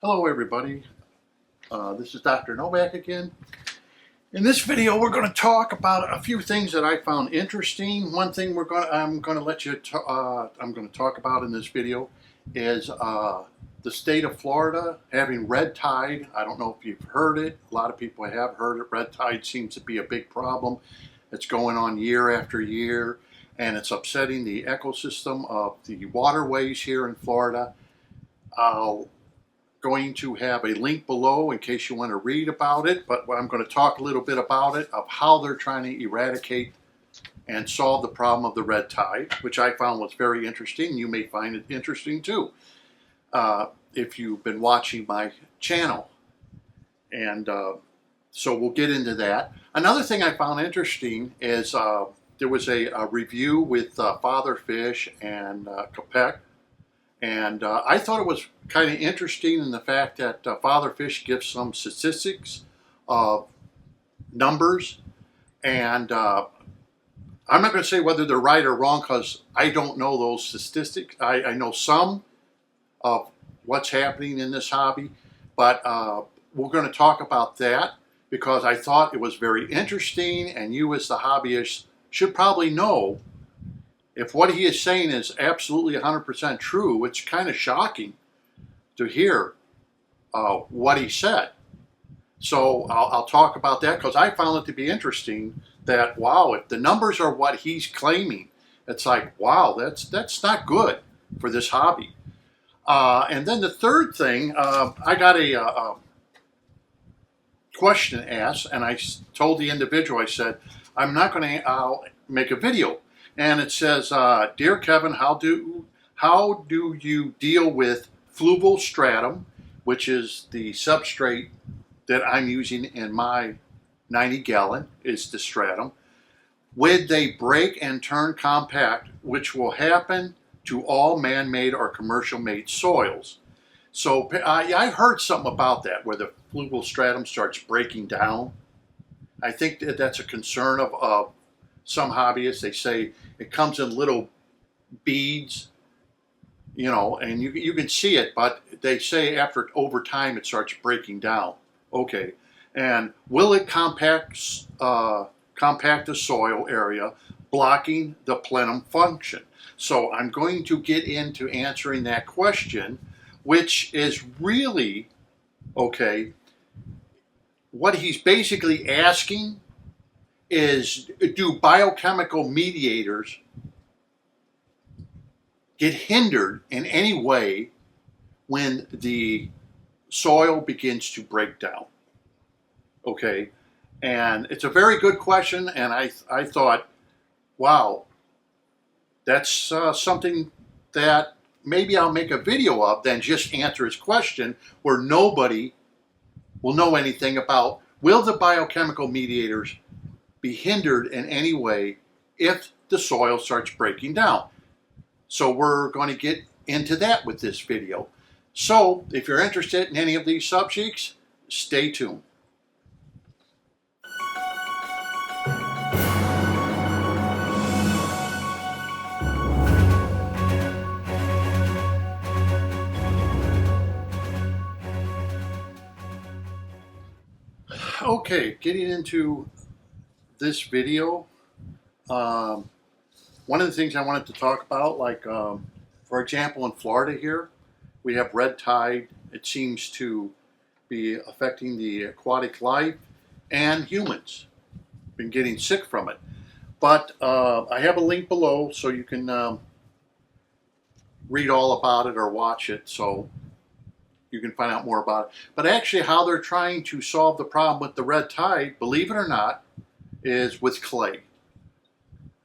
Hello everybody, this is Dr. Novak again. In this video we're going to talk about a few things that I found interesting. One thing I'm going to talk about in this video is the state of Florida having red tide. I don't know if you've heard it. A lot of people have heard it. Red tide seems to be a big problem. It's going on year after year, and it's upsetting the ecosystem of the waterways here in Florida. Going to have a link below in case you want to read about it, but I'm going to talk a little bit about it, of how they're trying to eradicate and solve the problem of the red tide, which I found was very interesting. You may find it interesting too if you've been watching my channel. And so we'll get into that. Another thing I found interesting is there was a review with Father Fish and Capek. And I thought it was kind of interesting in the fact that Father Fish gives some statistics of numbers. And I'm not going to say whether they're right or wrong because I don't know those statistics. I know some of what's happening in this hobby, but we're going to talk about that because I thought it was very interesting, and you as the hobbyist should probably know if what he is saying is absolutely 100% true. It's kind of shocking to hear what he said. So I'll talk about that because I found it to be interesting that, wow, if the numbers are what he's claiming, it's like, wow, that's not good for this hobby. And then the third thing, I got a question asked, and I told the individual, I said, I'm not going to make a video. And it says, Dear Kevin, how do you deal with fluval stratum, which is the substrate that I'm using in my 90-gallon, is the stratum. Would they break and turn compact, which will happen to all man-made or commercial-made soils? So I heard something about that, where the fluval stratum starts breaking down. I think that's a concern of some hobbyists. They say it comes in little beads, and you can see it, but they say over time it starts breaking down. Okay, and will it compact the soil area, blocking the plenum function? So I'm going to get into answering that question, which is really, okay, what he's basically asking is, do biochemical mediators get hindered in any way when the soil begins to break down? Okay, and it's a very good question, and I thought, wow, that's something that maybe I'll make a video of, then just answer his question, where nobody will know anything about, will the biochemical mediators be hindered in any way if the soil starts breaking down? So we're going to get into that with this video. So if you're interested in any of these subjects, stay tuned. Okay, getting into this video, one of the things I wanted to talk about, like for example in Florida here, we have red tide. It seems to be affecting the aquatic life and humans. Been getting sick from it. But I have a link below so you can read all about it or watch it, so you can find out more about it. But actually how they're trying to solve the problem with the red tide, believe it or not, is with clay.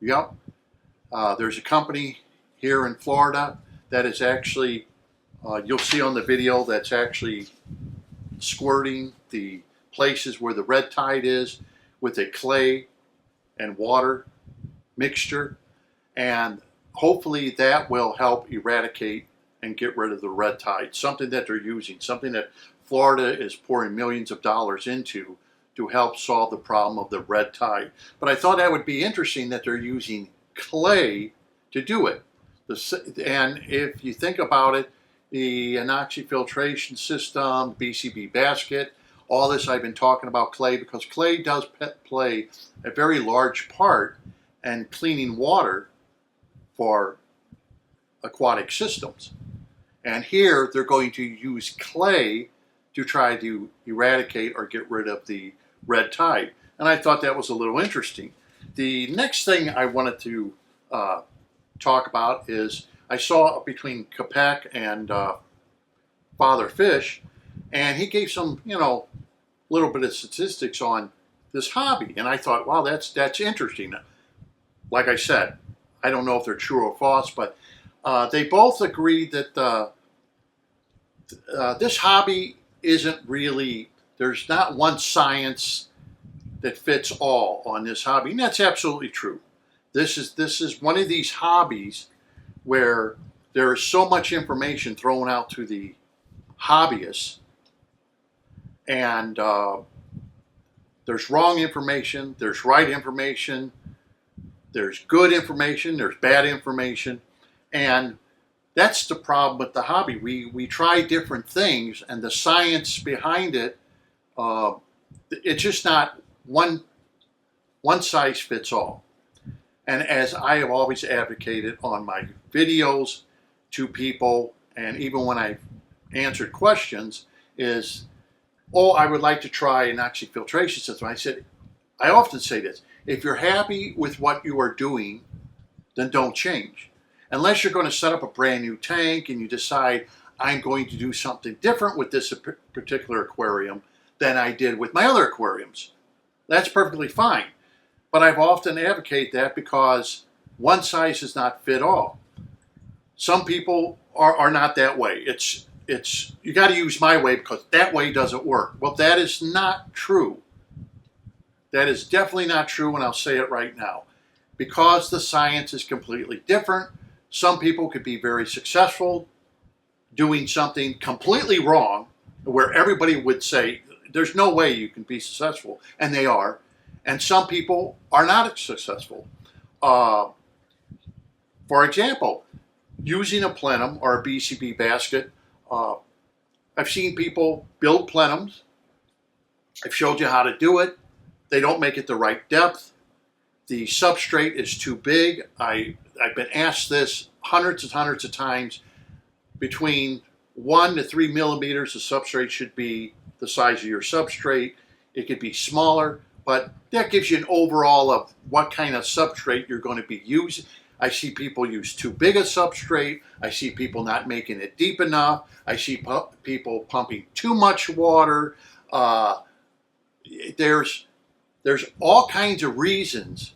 Yep. There's a company here in Florida that is actually, you'll see on the video, that's actually squirting the places where the red tide is with a clay and water mixture, and hopefully that will help eradicate and get rid of the red tide. Something that they're using, something that Florida is pouring millions of dollars into to help solve the problem of the red tide. But I thought that would be interesting that they're using clay to do it. And if you think about it, the anoxic filtration system, BCB basket. All this I've been talking about clay because clay does play a very large part in cleaning water for aquatic systems. And here they're going to use clay to try to eradicate or get rid of the red tide. And I thought that was a little interesting. The next thing I wanted to talk about is I saw between Capek and Father Fish, and he gave some, little bit of statistics on this hobby. And I thought, wow, that's interesting. Like I said, I don't know if they're true or false, but they both agreed that this hobby isn't really, there's not one science that fits all on this hobby, and that's absolutely true. This is one of these hobbies where there is so much information thrown out to the hobbyists, and there's wrong information, there's right information, there's good information, there's bad information, and that's the problem with the hobby. We try different things, and the science behind it, it's just not one size fits all. And as I have always advocated on my videos to people, and even when I've answered questions, is, I would like to try an anoxic filtration system. I often say this: if you're happy with what you are doing, then don't change. Unless you're going to set up a brand new tank and you decide, I'm going to do something different with this particular aquarium than I did with my other aquariums. That's perfectly fine. But I've often advocated that because one size does not fit all. Some people are not that way. It's you got to use my way because that way doesn't work. Well, that is not true. That is definitely not true, and I'll say it right now. Because the science is completely different, some people could be very successful doing something completely wrong, where everybody would say, there's no way you can be successful, and they are. And some people are not successful. For example, using a plenum or a BCB basket, I've seen people build plenums. I've showed you how to do it. They don't make it the right depth. The substrate is too big. I've been asked this hundreds and hundreds of times. Between 1 to 3 millimeters, the substrate should be the size of your substrate. It could be smaller, but that gives you an overall of what kind of substrate you're going to be using. I see people use too big a substrate. I see people not making it deep enough. I see people pumping too much water. There's all kinds of reasons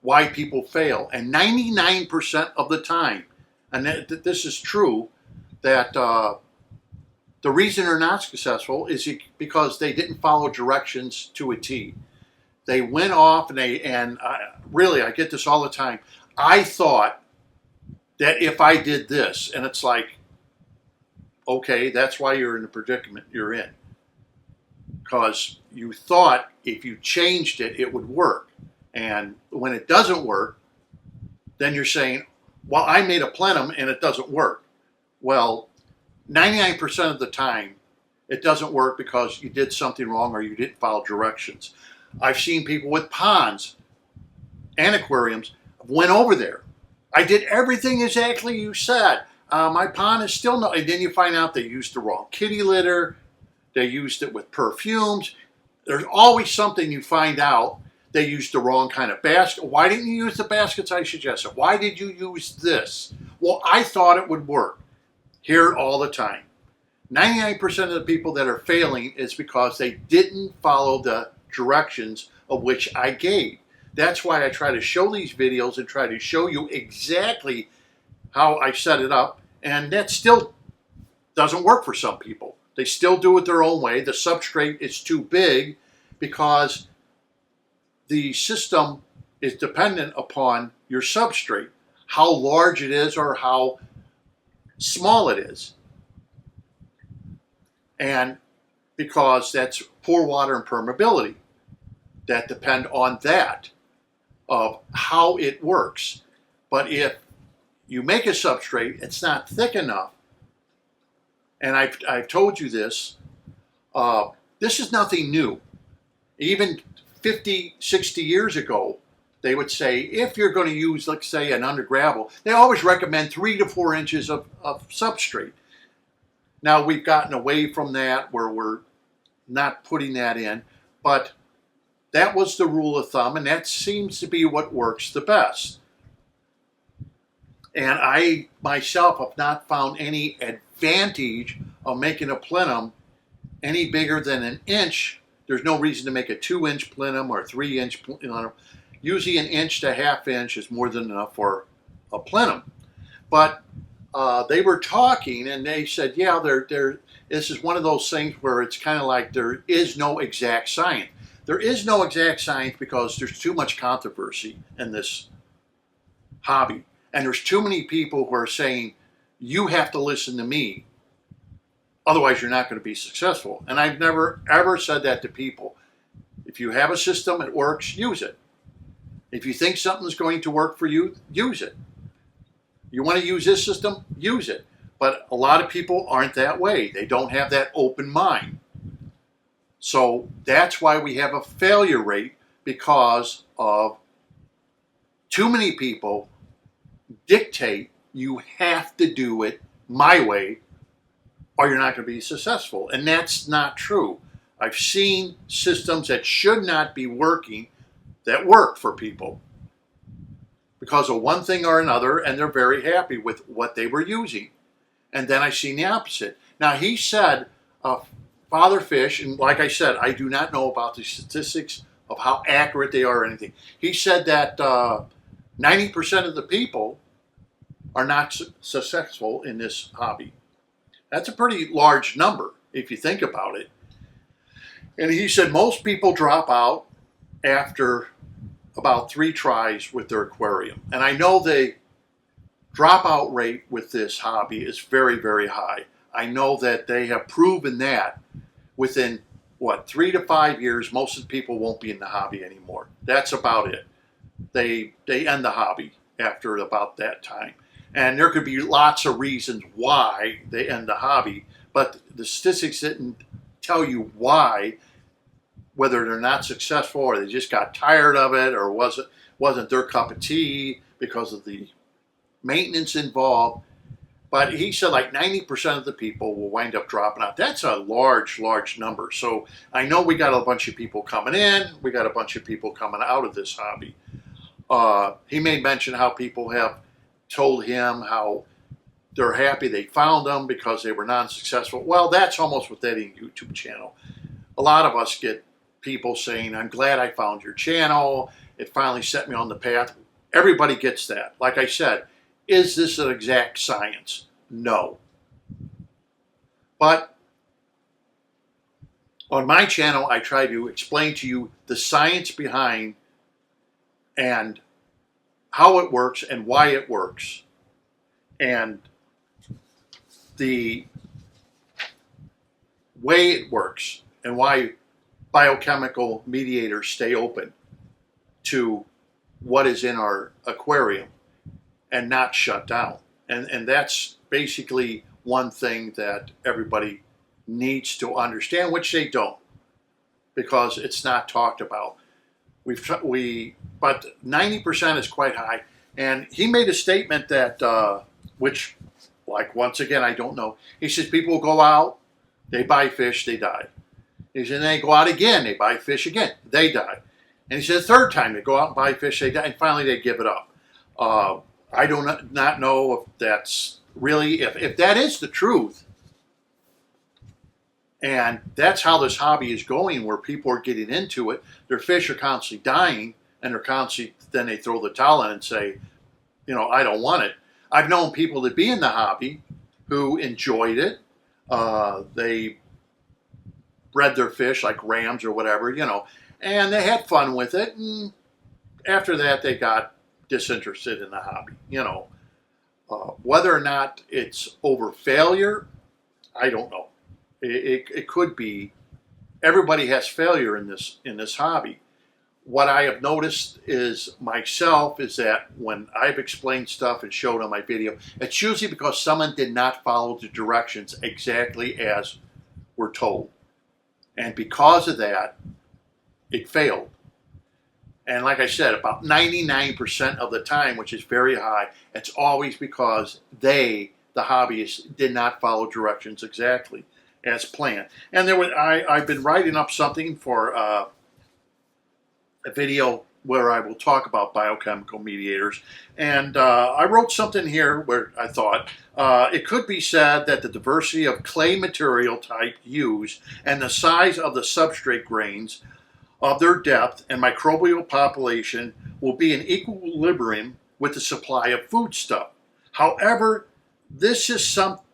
why people fail. And 99% of the time, and this is true, that the reason they're not successful is because they didn't follow directions to a T. They went off and really, I get this all the time. I thought that if I did this, and it's like, okay, that's why you're in the predicament you're in. Because you thought if you changed it, it would work. And when it doesn't work, then you're saying, well, I made a plenum and it doesn't work. Well, 99% of the time, it doesn't work because you did something wrong or you didn't follow directions. I've seen people with ponds and aquariums went over there. I did everything exactly you said. My pond is still not, and then you find out they used the wrong kitty litter. They used it with perfumes. There's always something you find out. They used the wrong kind of basket. Why didn't you use the baskets I suggested? Why did you use this? Well, I thought it would work. Hear it all the time. 99% of the people that are failing is because they didn't follow the directions of which I gave. That's why I try to show these videos and try to show you exactly how I set it up. And that still doesn't work for some people. They still do it their own way. The substrate is too big because the system is dependent upon your substrate, how large it is or how small it is. And because that's pore water and permeability that depend on that, of how it works. But if you make a substrate, it's not thick enough And I've told you this. This is nothing new. Even 50, 60 years ago, they would say, if you're going to use, let's say, an under gravel, they always recommend 3 to 4 inches of substrate. Now, we've gotten away from that where we're not putting that in, but that was the rule of thumb, and that seems to be what works the best. And I, myself, have not found any advantage of making a plenum any bigger than an inch. There's no reason to make a 2-inch plenum or a 3-inch plenum. Usually an inch to half inch is more than enough for a plenum. But they were talking and they said, yeah, this is one of those things where it's kind of like there is no exact science. There is no exact science because there's too much controversy in this hobby. And there's too many people who are saying, you have to listen to me, otherwise you're not going to be successful. And I've never, ever said that to people. If you have a system, it works, use it. If you think something's going to work for you, use it. You want to use this system, use it. But a lot of people aren't that way. They don't have that open mind. So that's why we have a failure rate, because of too many people dictate you have to do it my way or you're not going to be successful. And that's not true. I've seen systems that should not be working that work for people because of one thing or another, and they're very happy with what they were using. And then I've seen the opposite. Now, he said, father fish, and like I said, I do not know about the statistics of how accurate they are or anything. He said that 90% of the people are not successful in this hobby. That's a pretty large number if you think about it. And he said most people drop out after about 3 tries with their aquarium. And I know the dropout rate with this hobby is very, very high. I know that they have proven that within, 3 to 5 years, most of the people won't be in the hobby anymore. That's about it. They end the hobby after about that time. And there could be lots of reasons why they end the hobby, but the statistics didn't tell you why, whether they're not successful or they just got tired of it or wasn't their cup of tea because of the maintenance involved. But he said like 90% of the people will wind up dropping out. That's a large, large number. So I know we got a bunch of people coming in. We got a bunch of people coming out of this hobby. He made mention how people have told him how they're happy they found them because they were non-successful. Well, that's almost with any YouTube channel. A lot of us get people saying, I'm glad I found your channel. It finally set me on the path. Everybody gets that. Like I said, is this an exact science? No. But on my channel, I try to explain to you the science behind and how it works and why it works, and the way it works, and why biochemical mediators stay open to what is in our aquarium and not shut down. And that's basically one thing that everybody needs to understand, which they don't, because it's not talked about. But 90% is quite high. And he made a statement that, which, like, once again, I don't know. He says people go out, they buy fish, they die. He said, they go out again, they buy fish again, they die. And he said the third time they go out and buy fish, they die, and finally they give it up. I do not know if that's really, if that is the truth, and that's how this hobby is going, where people are getting into it. Their fish are constantly dying, and they're constantly, then they throw the towel in and say, I don't want it. I've known people that be in the hobby who enjoyed it. They bred their fish like rams or whatever, and they had fun with it. And after that, they got disinterested in the hobby. Whether or not it's over failure, I don't know. It could be. Everybody has failure in this hobby. what I have noticed is myself is that when I've explained stuff and showed on my video, it's usually because someone did not follow the directions exactly as we're told. And because of that, it failed. And like I said, about 99% of the time, which is very high, it's always because the hobbyists, did not follow directions exactly as planned. And I've been writing up something for a video where I will talk about biochemical mediators. And I wrote something here where I thought it could be said that the diversity of clay material type used and the size of the substrate grains of their depth and microbial population will be in equilibrium with the supply of foodstuff. However, this is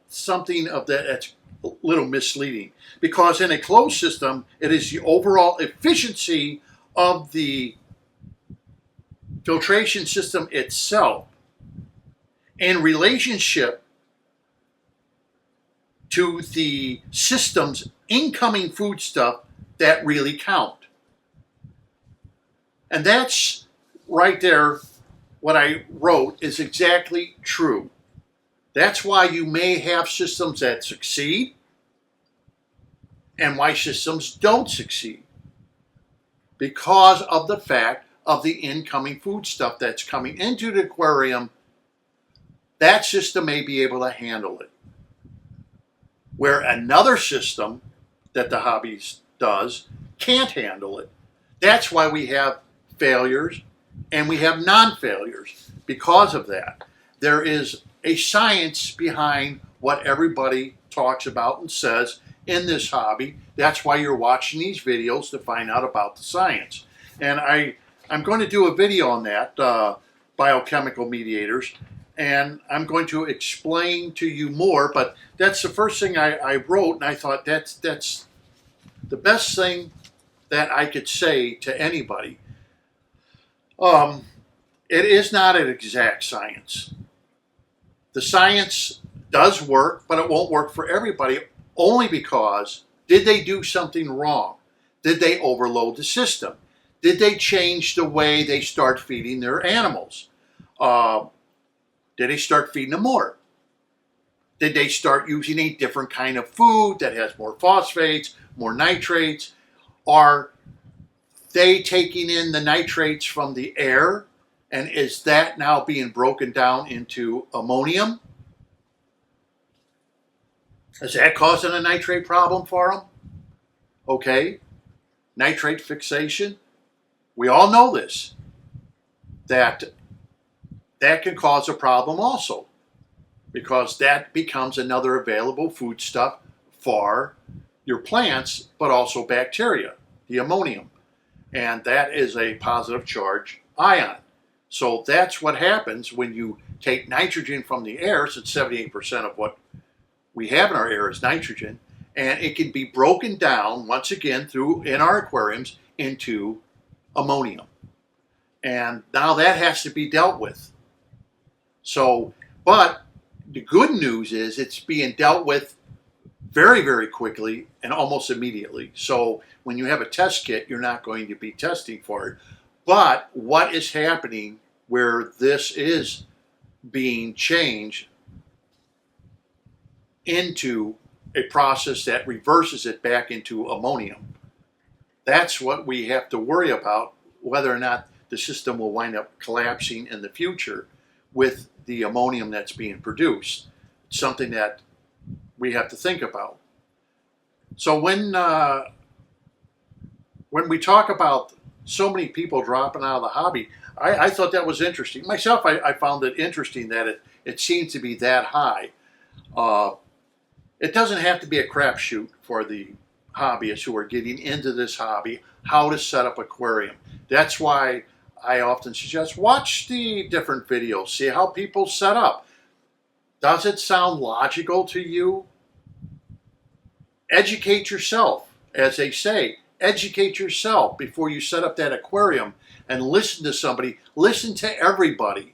something of that's a little misleading, because in a closed system, it is the overall efficiency of the filtration system itself in relationship to the system's incoming foodstuff that really count. And that's right there, what I wrote is exactly true. That's why you may have systems that succeed and why systems don't succeed. Because of the fact of the incoming food stuff that's coming into the aquarium, that system may be able to handle it. Where another system that the hobbies does can't handle it. That's why we have failures and we have non-failures. Because of that, there is a science behind what everybody talks about and says in this hobby. That's why you're watching these videos, to find out about the science. And I'm going to do a video on that, biochemical mediators, and I'm going to explain to you more, but that's the first thing I wrote, and I thought that's the best thing that I could say to anybody. It is not an exact science. The science does work, but it won't work for everybody, only because did they do something wrong? Did they overload the system? Did they change the way they start feeding their animals? Did they start feeding them more? Did they start using a different kind of food that has more phosphates, more nitrates? Are they taking in the nitrates from the air? And is that now being broken down into ammonium? Is that causing a nitrate problem for them? Okay. Nitrate fixation. We all know this. That can cause a problem also, because that becomes another available foodstuff for your plants, but also bacteria, the ammonium. And that is a positive charge ion. So that's what happens when you take nitrogen from the air. So it's 78% of what we have in our air is nitrogen. And it can be broken down, once again, in our aquariums into ammonium. And now that has to be dealt with. So, but the good news is it's being dealt with very, very quickly and almost immediately. So when you have a test kit, you're not going to be testing for it. But what is happening where this is being changed into a process that reverses it back into ammonium? That's what we have to worry about, whether or not the system will wind up collapsing in the future with the ammonium that's being produced. It's something that we have to think about. So when we talk about so many people dropping out of the hobby, I thought that was interesting. Myself, I found it interesting that it seems to be that high. It doesn't have to be a crapshoot for the hobbyists who are getting into this hobby, how to set up aquarium. That's why I often suggest watch the different videos, see how people set up. Does it sound logical to you? Educate yourself, as they say. Educate yourself before you set up that aquarium and listen to somebody. Listen to everybody.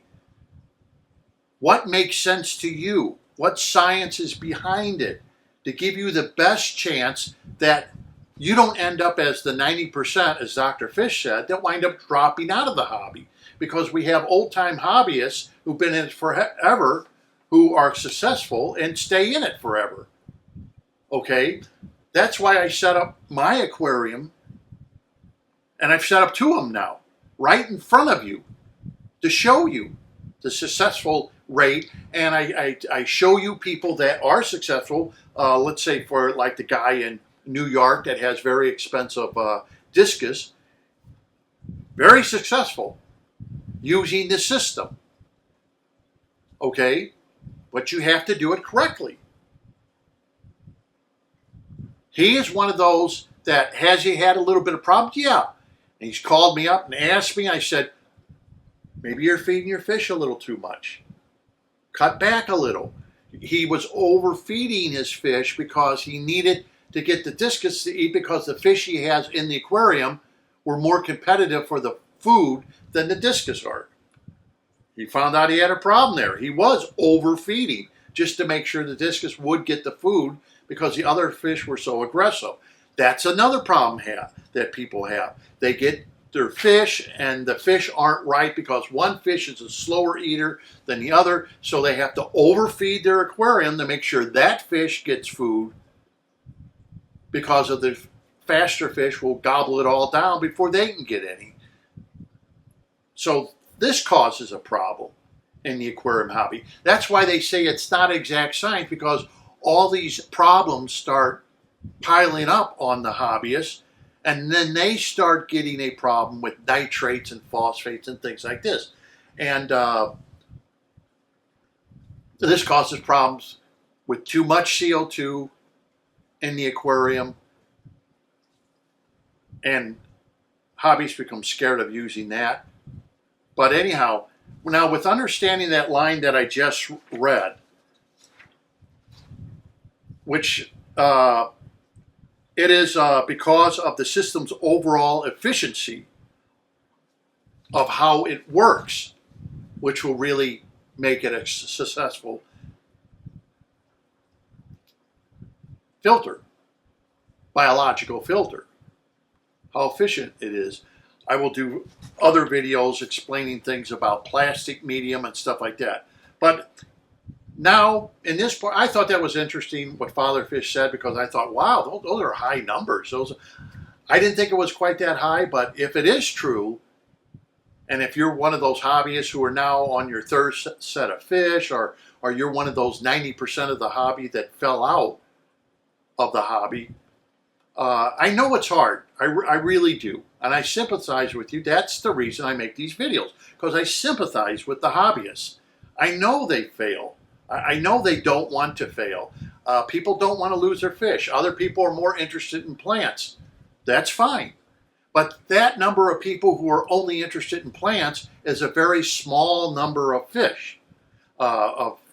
What makes sense to you? What science is behind it to give you the best chance that you don't end up as the 90%, as Dr. Fish said, that wind up dropping out of the hobby. Because we have old-time hobbyists who've been in it forever, who are successful and stay in it forever. Okay? That's why I set up my aquarium, and I've set up 2 of them now, right in front of you, to show you the successful rate. And I show you people that are successful. Let's say for like the guy in New York that has very expensive discus, very successful using the system. Okay? But you have to do it correctly. He is one of those that, has he had a little bit of problems? Yeah. And he's called me up and asked me. I said, maybe you're feeding your fish a little too much. Cut back a little. He was overfeeding his fish because he needed to get the discus to eat, because the fish he has in the aquarium were more competitive for the food than the discus are. He found out he had a problem there. He was overfeeding just to make sure the discus would get the food because the other fish were so aggressive. That's another problem that people have. They get their fish and the fish aren't right because one fish is a slower eater than the other, so they have to overfeed their aquarium to make sure that fish gets food, because of the faster fish will gobble it all down before they can get any. So this causes a problem in the aquarium hobby. That's why they say it's not exact science, because all these problems start piling up on the hobbyists, and then they start getting a problem with nitrates and phosphates and things like this. And this causes problems with too much CO2 in the aquarium, and hobbyists become scared of using that. But anyhow, now with understanding that line that I just read, which it is because of the system's overall efficiency of how it works, which will really make it a successful filter, biological filter, how efficient it is. I will do other videos explaining things about plastic medium and stuff like that. But now, in this part, I thought that was interesting what Father Fish said, because I thought, wow, those are high numbers. I didn't think it was quite that high, but if it is true, and if you're one of those hobbyists who are now on your 3rd set of fish, or you're one of those 90% of the hobby that fell out of the hobby, I know it's hard. I really do. And I sympathize with you. That's the reason I make these videos, because I sympathize with the hobbyists. I know they fail. I know they don't want to fail. People don't want to lose their fish. Other people are more interested in plants. That's fine. But that number of people who are only interested in plants is a very small number of fish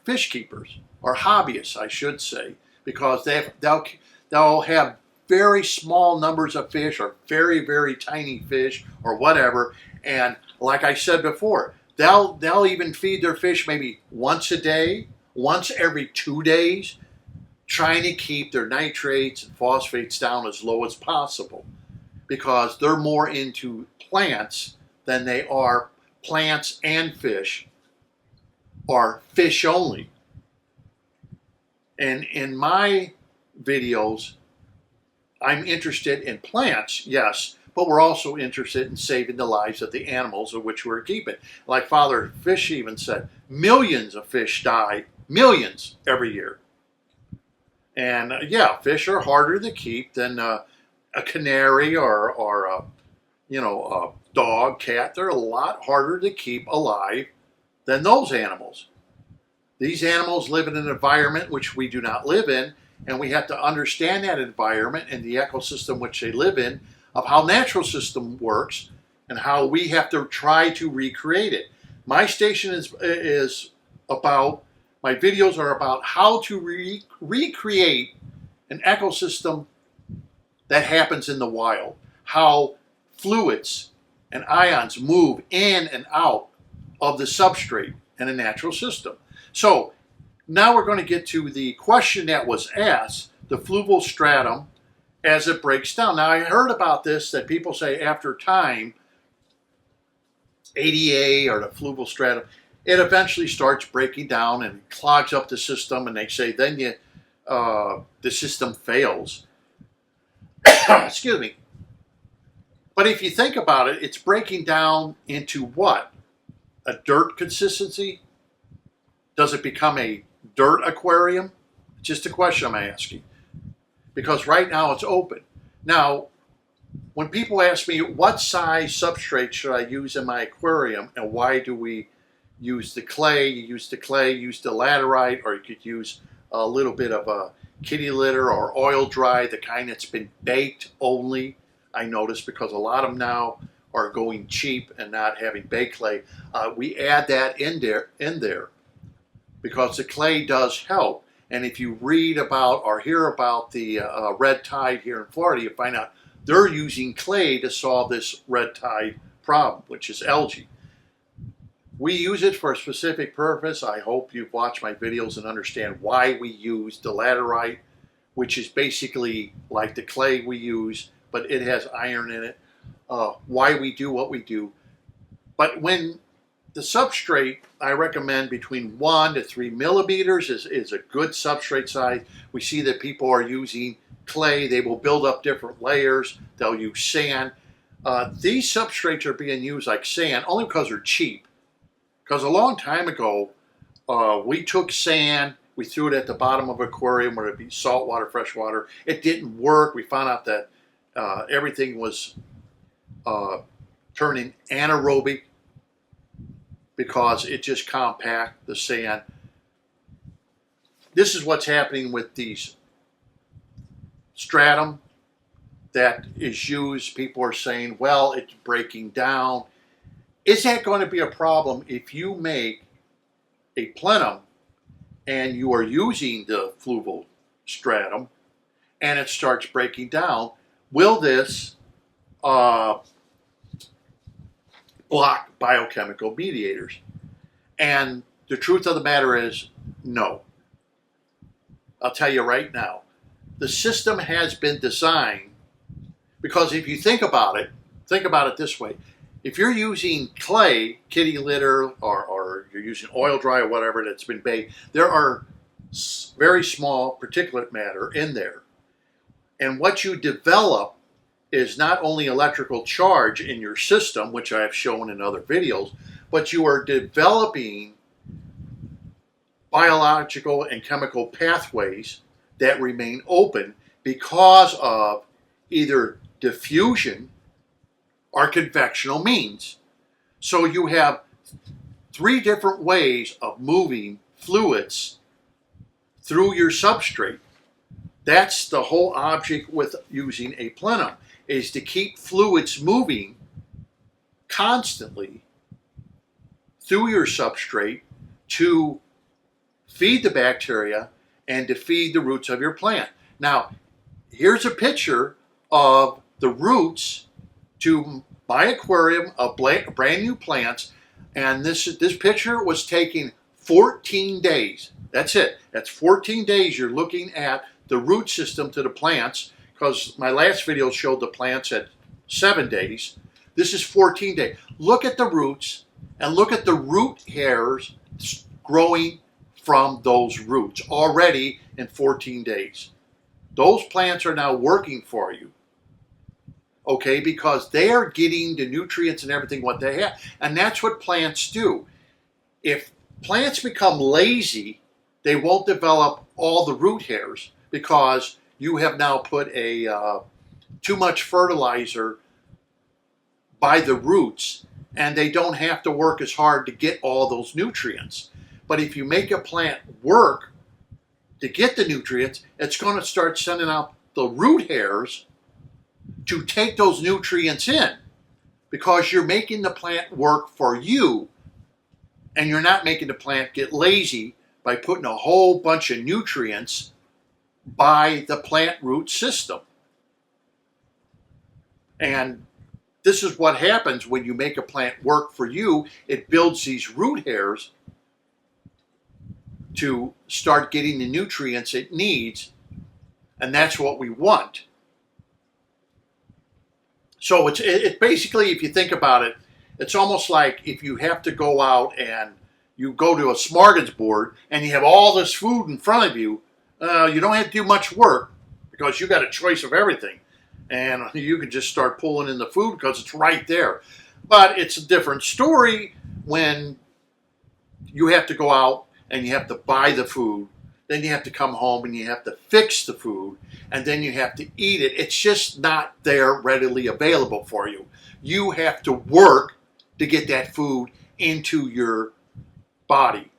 keepers, or hobbyists, I should say, because they'll have very small numbers of fish, or very, very tiny fish, or whatever. And like I said before, they'll even feed their fish maybe once a day, once every 2 days, trying to keep their nitrates and phosphates down as low as possible, because they're more into plants than they are plants and fish, or fish only. And in my videos, I'm interested in plants, yes, but we're also interested in saving the lives of the animals of which we're keeping. Like Father Fish even said, millions of fish die, millions every year. And yeah, fish are harder to keep than a canary or a dog, cat. They're a lot harder to keep alive than those animals. These animals live in an environment which we do not live in, and we have to understand that environment and the ecosystem which they live in, of how natural system works, and how we have to try to recreate it. My station is about, my videos are about how to recreate an ecosystem that happens in the wild, how fluids and ions move in and out of the substrate in a natural system. So now we're going to get to the question that was asked, the fluval stratum as it breaks down. Now, I heard about this, that people say after time, ADA or the fluval stratum, it eventually starts breaking down and clogs up the system, and they say then the system fails. Excuse me. But if you think about it, it's breaking down into what? A dirt consistency? Does it become a dirt aquarium? Just a question I'm asking. Because right now it's open. Now, when people ask me what size substrate should I use in my aquarium and why do we use the clay, you use the clay, use the laterite, or you could use a little bit of a kitty litter or oil dry, the kind that's been baked only. I noticed because a lot of them now are going cheap and not having baked clay. We add that in there because the clay does help. And if you read about or hear about the red tide here in Florida, you find out they're using clay to solve this red tide problem, which is algae. We use it for a specific purpose. I hope you've watched my videos and understand why we use the laterite, which is basically like the clay we use, but it has iron in it, why we do what we do. But when the substrate, I recommend between 1 to 3 millimeters is a good substrate size. We see that people are using clay. They will build up different layers. They'll use sand. These substrates are being used like sand only because they're cheap. Because a long time ago, we took sand, we threw it at the bottom of an aquarium, whether it be salt water, fresh water. It didn't work. We found out that everything was turning anaerobic because it just compact the sand. This is what's happening with these stratum that is used. People are saying, well, it's breaking down. Is that going to be a problem if you make a plenum and you are using the fluval stratum and it starts breaking down? Will this block biochemical mediators? And the truth of the matter is no. I'll tell you right now. The system has been designed because if you think about it this way. If you're using clay, kitty litter, or you're using oil dry or whatever that's been baked, there are very small particulate matter in there. And what you develop is not only electrical charge in your system, which I have shown in other videos, but you are developing biological and chemical pathways that remain open because of either diffusion or convectional means. So you have 3 different ways of moving fluids through your substrate. That's the whole object with using a plenum, is to keep fluids moving constantly through your substrate to feed the bacteria and to feed the roots of your plant. Now, here's a picture of the roots to my aquarium of brand new plants, and this picture was taken 14 days. That's it. That's 14 days you're looking at the root system to the plants, because my last video showed the plants at 7 days. This is 14 days. Look at the roots and look at the root hairs growing from those roots already in 14 days. Those plants are now working for you. Okay, because they are getting the nutrients and everything what they have. And that's what plants do. If plants become lazy, they won't develop all the root hairs because you have now put a too much fertilizer by the roots, and they don't have to work as hard to get all those nutrients. But if you make a plant work to get the nutrients, it's going to start sending out the root hairs to take those nutrients in, because you're making the plant work for you, and you're not making the plant get lazy by putting a whole bunch of nutrients by the plant root system. And this is what happens when you make a plant work for you. It builds these root hairs to start getting the nutrients it needs, and that's what we want. So it basically, if you think about it, it's almost like if you have to go out and you go to a smorgasbord and you have all this food in front of you, you don't have to do much work because you got a choice of everything. And you can just start pulling in the food because it's right there. But it's a different story when you have to go out and you have to buy the food. Then you have to come home and you have to fix the food. And then you have to eat it. It's just not there readily available for you. You have to work to get that food into your body.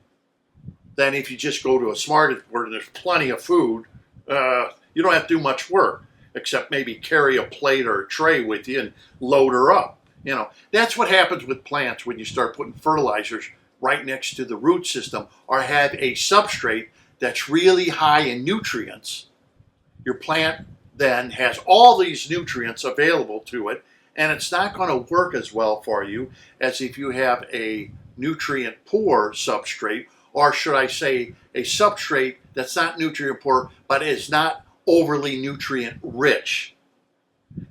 Then if you just go to a smorgasbord and there's plenty of food, you don't have to do much work except maybe carry a plate or a tray with you and load her up. You know, that's what happens with plants when you start putting fertilizers right next to the root system or have a substrate that's really high in nutrients. Your plant then has all these nutrients available to it, and it's not going to work as well for you as if you have a nutrient poor substrate, or should I say a substrate that's not nutrient poor but is not overly nutrient rich.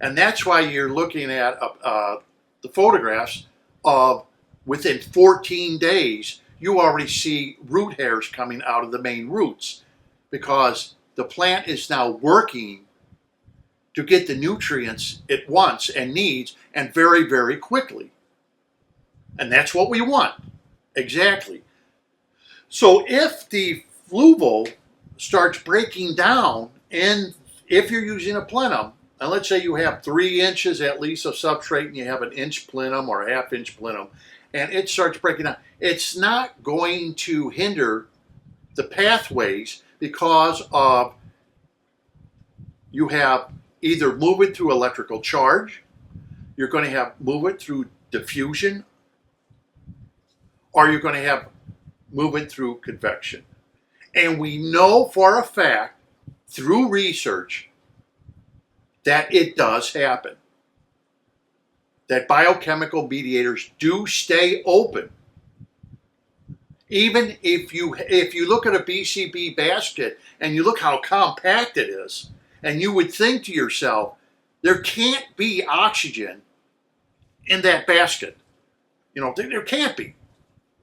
And that's why you're looking at the photographs of within 14 days you already see root hairs coming out of the main roots, because the plant is now working to get the nutrients it wants and needs, and very, very quickly. And that's what we want. Exactly. So if the fluval starts breaking down, and if you're using a plenum, and let's say you have 3 inches at least of substrate and you have an inch plenum or a half-inch plenum, and it starts breaking down, it's not going to hinder the pathways because of you have either move it through electrical charge, you're going to have move it through diffusion, or you're going to have move it through convection. And we know for a fact through research that it does happen. That biochemical mediators do stay open. Even if you look at a BCB basket and you look how compact it is, and you would think to yourself, there can't be oxygen in that basket. You know, there can't be.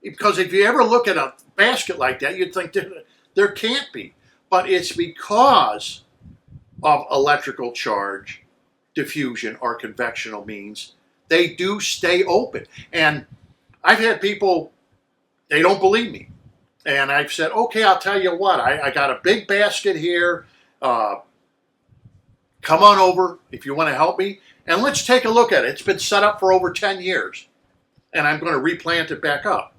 Because if you ever look at a basket like that, you'd think there can't be. But it's because of electrical charge, diffusion, or convectional means, they do stay open. And I've had people, they don't believe me. And I've said, okay, I'll tell you what, I got a big basket here. Come on over if you want to help me. And let's take a look at it. It's been set up for over 10 years. And I'm going to replant it back up.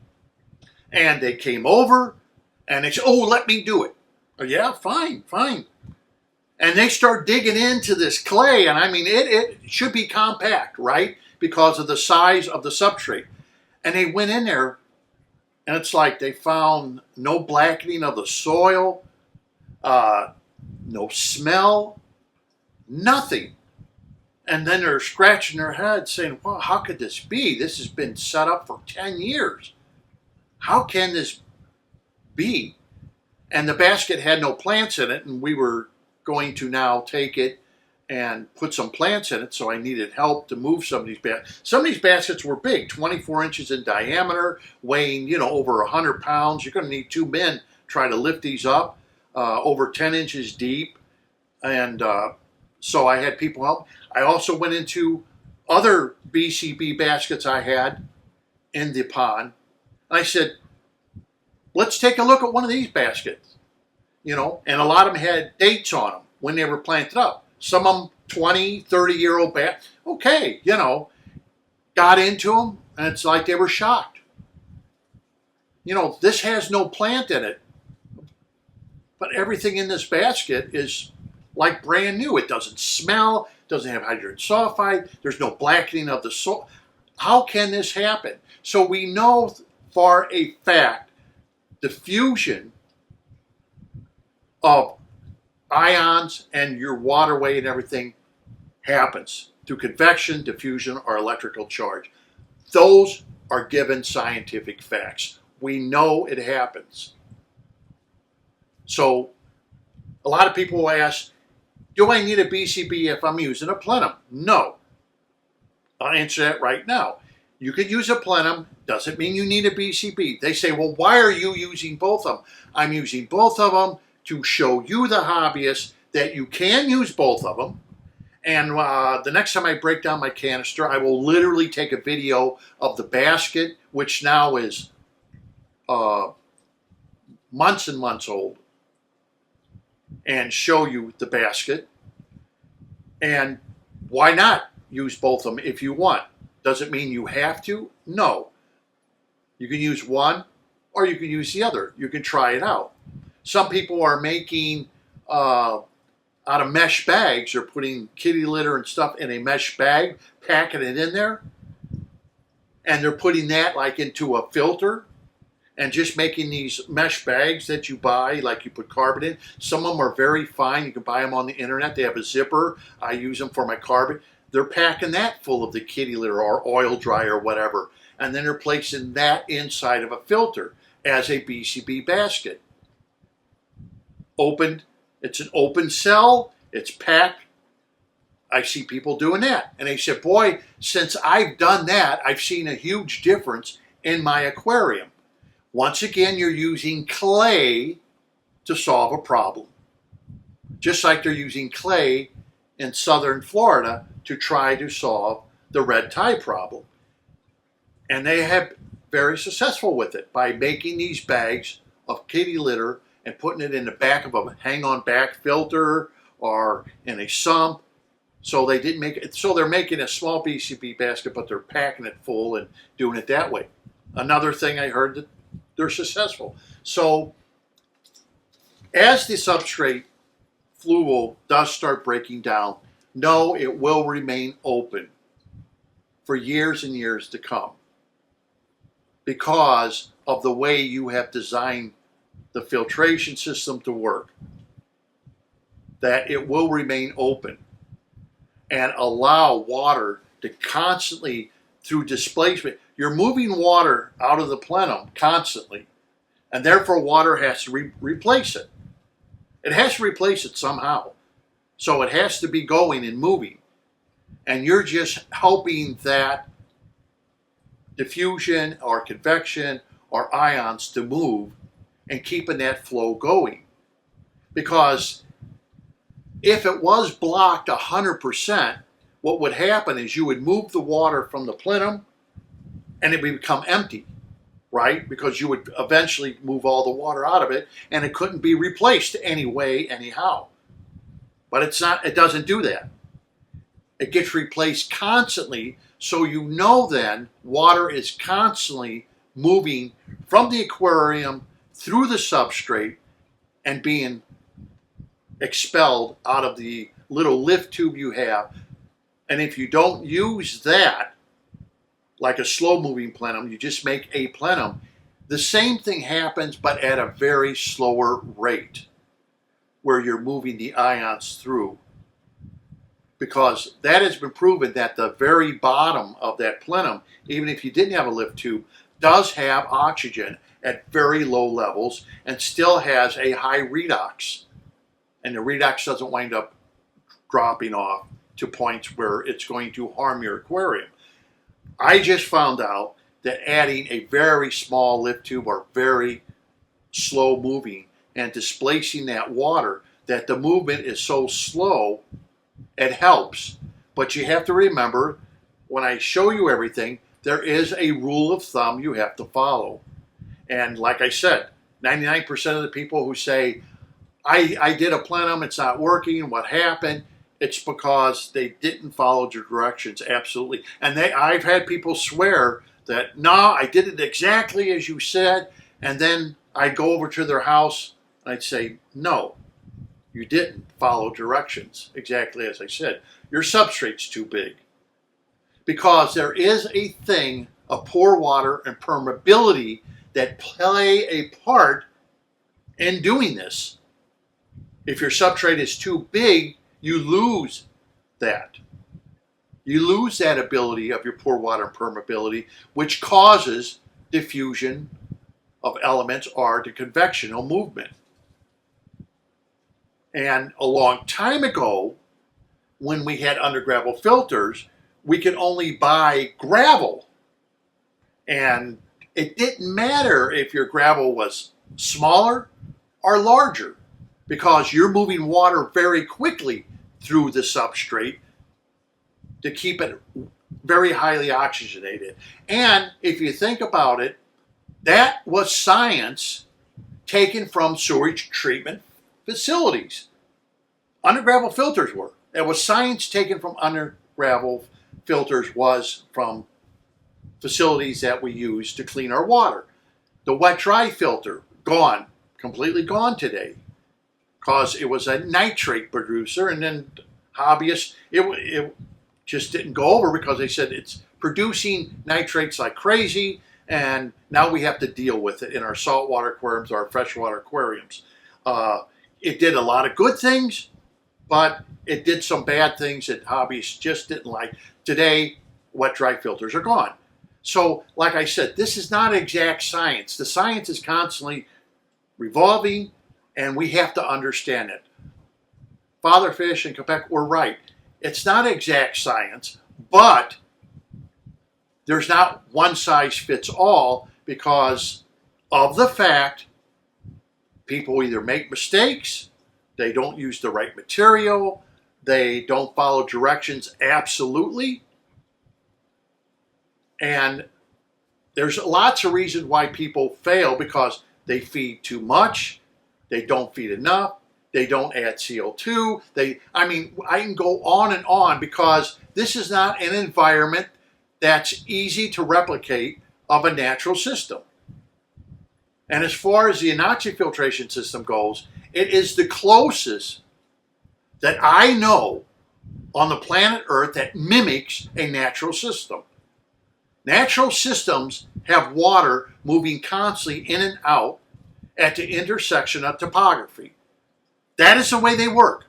And they came over and they said, oh, let me do it. Oh, yeah, fine. And they start digging into this clay. And I mean, it should be compact, right? Because of the size of the substrate. And they went in there and it's like they found no blackening of the soil, no smell, nothing. And then they're scratching their heads saying, well, how could this be? This has been set up for 10 years. How can this be? And the basket had no plants in it, and we were going to now take it and put some plants in it, so I needed help to move some of these baskets. Some of these baskets were big, 24 inches in diameter, weighing, over 100 pounds. You're going to need 2 men trying to lift these up, over 10 inches deep. And so I had people help. I also went into other BCB baskets I had in the pond. And I said, let's take a look at one of these baskets. And a lot of them had dates on them when they were planted up. Some of them 20, 30-year-old baskets. Okay, got into them, and it's like they were shocked. This has no plant in it, but everything in this basket is like brand new. It doesn't smell, doesn't have hydrogen sulfide, there's no blackening of the soil. How can this happen? So we know for a fact diffusion of ions and your waterway and everything happens through convection, diffusion, or electrical charge. Those are given scientific facts. We know it happens. So a lot of people will ask, do I need a BCB if I'm using a plenum? No. I'll answer that right now. You could use a plenum, doesn't mean you need a BCB. They say, well, why are you using both of them? I'm using both of them to show you, the hobbyist, that you can use both of them. And the next time I break down my canister, I will literally take a video of the basket, which now is months and months old, and show you the basket. And why not use both of them if you want? Does it mean you have to? No. You can use one or you can use the other. You can try it out. Some people are making, out of mesh bags, they're putting kitty litter and stuff in a mesh bag, packing it in there, and they're putting that like into a filter and just making these mesh bags that you buy, like you put carbon in. Some of them are very fine. You can buy them on the internet. They have a zipper. I use them for my carbon. They're packing that full of the kitty litter or oil dry or whatever. And then they're placing that inside of a filter as a BCB basket. Opened, it's an open cell, it's packed. I see people doing that. And they said, boy, since I've done that, I've seen a huge difference in my aquarium. Once again, you're using clay to solve a problem. Just like they're using clay in southern Florida to try to solve the red tide problem. And they have very successful with it by making these bags of kitty litter and putting it in the back of a hang-on back filter or in a sump. So they didn't make it. So they're making a small BCB basket, but they're packing it full and doing it that way. Another thing I heard, that they're successful. So as the substrate fluval does start breaking down, no, it will remain open for years and years to come because of the way you have designed the filtration system to work. That it will remain open and allow water to constantly, through displacement, you're moving water out of the plenum constantly, and therefore water has to replace it. It has to replace it somehow. So it has to be going and moving. And you're just helping that diffusion or convection or ions to move and keeping that flow going. Because if it was blocked 100%, what would happen is you would move the water from the plenum and it would become empty, right? Because you would eventually move all the water out of it and it couldn't be replaced anyway, anyhow. But it's not, it doesn't do that. It gets replaced constantly, so you know then water is constantly moving from the aquarium through the substrate and being expelled out of the little lift tube you have. And if you don't use that, like a slow-moving plenum, you just make a plenum, the same thing happens, but at a very slower rate, where you're moving the ions through. Because that has been proven that the very bottom of that plenum, even if you didn't have a lift tube, does have oxygen at very low levels and still has a high redox. And the redox doesn't wind up dropping off to points where it's going to harm your aquarium. I just found out that adding a very small lift tube or very slow moving and displacing that water, that the movement is so slow, it helps. But you have to remember, when I show you everything, there is a rule of thumb you have to follow. And like I said, 99% of the people who say, I did a plenum, it's not working, what happened? It's because they didn't follow your directions, absolutely. And I've had people swear that, no, I did it exactly as you said, and then I'd go over to their house and I'd say, no, you didn't follow directions exactly as I said. Your substrate's too big. Because there is a thing of pore water and permeability that play a part in doing this. If your substrate is too big, you lose that. You lose that ability of your pore water and permeability, which causes diffusion of elements or the convectional movement. And a long time ago, when we had undergravel filters, we could only buy gravel. And it didn't matter if your gravel was smaller or larger, because you're moving water very quickly through the substrate to keep it very highly oxygenated. And if you think about it, that was science taken from sewage treatment facilities. Under gravel filters were. It was science taken from under gravel filters, was from facilities that we use to clean our water. The wet-dry filter, gone, completely gone today, because it was a nitrate producer, and then hobbyists, it just didn't go over because they said it's producing nitrates like crazy, and now we have to deal with it in our saltwater aquariums, our freshwater aquariums. It did a lot of good things, but it did some bad things that hobbyists just didn't like. Today, wet-dry filters are gone. So, like I said, this is not exact science. The science is constantly revolving, and we have to understand it. Father Fish and Quebec were right. It's not exact science, but there's not one size fits all, because of the fact people either make mistakes, they don't use the right material, they don't follow directions absolutely, and there's lots of reasons why people fail, because they feed too much, they don't feed enough, they don't add CO2. I can go on and on, because this is not an environment that's easy to replicate of a natural system. And as far as the inoxic filtration system goes, it is the closest that I know on the planet Earth that mimics a natural system. Natural systems have water moving constantly in and out at the intersection of topography. That is the way they work.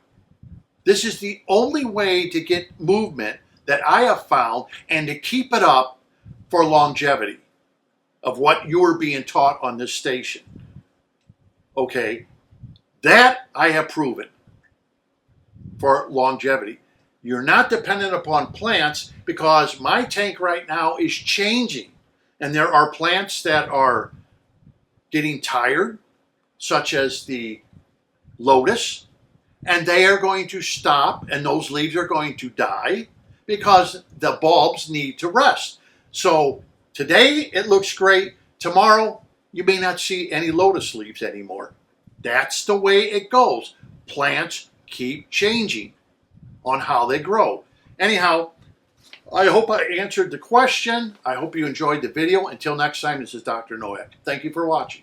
This is the only way to get movement that I have found, and to keep it up for longevity of what you are being taught on this station. Okay, that I have proven for longevity. You're not dependent upon plants, because my tank right now is changing, and there are plants that are getting tired, such as the lotus, and they are going to stop, and those leaves are going to die because the bulbs need to rest. So today it looks great. Tomorrow you may not see any lotus leaves anymore. That's the way it goes. Plants keep changing on how they grow. Anyhow, I hope I answered the question. I hope you enjoyed the video. Until next time, this is Dr. Noack. Thank you for watching.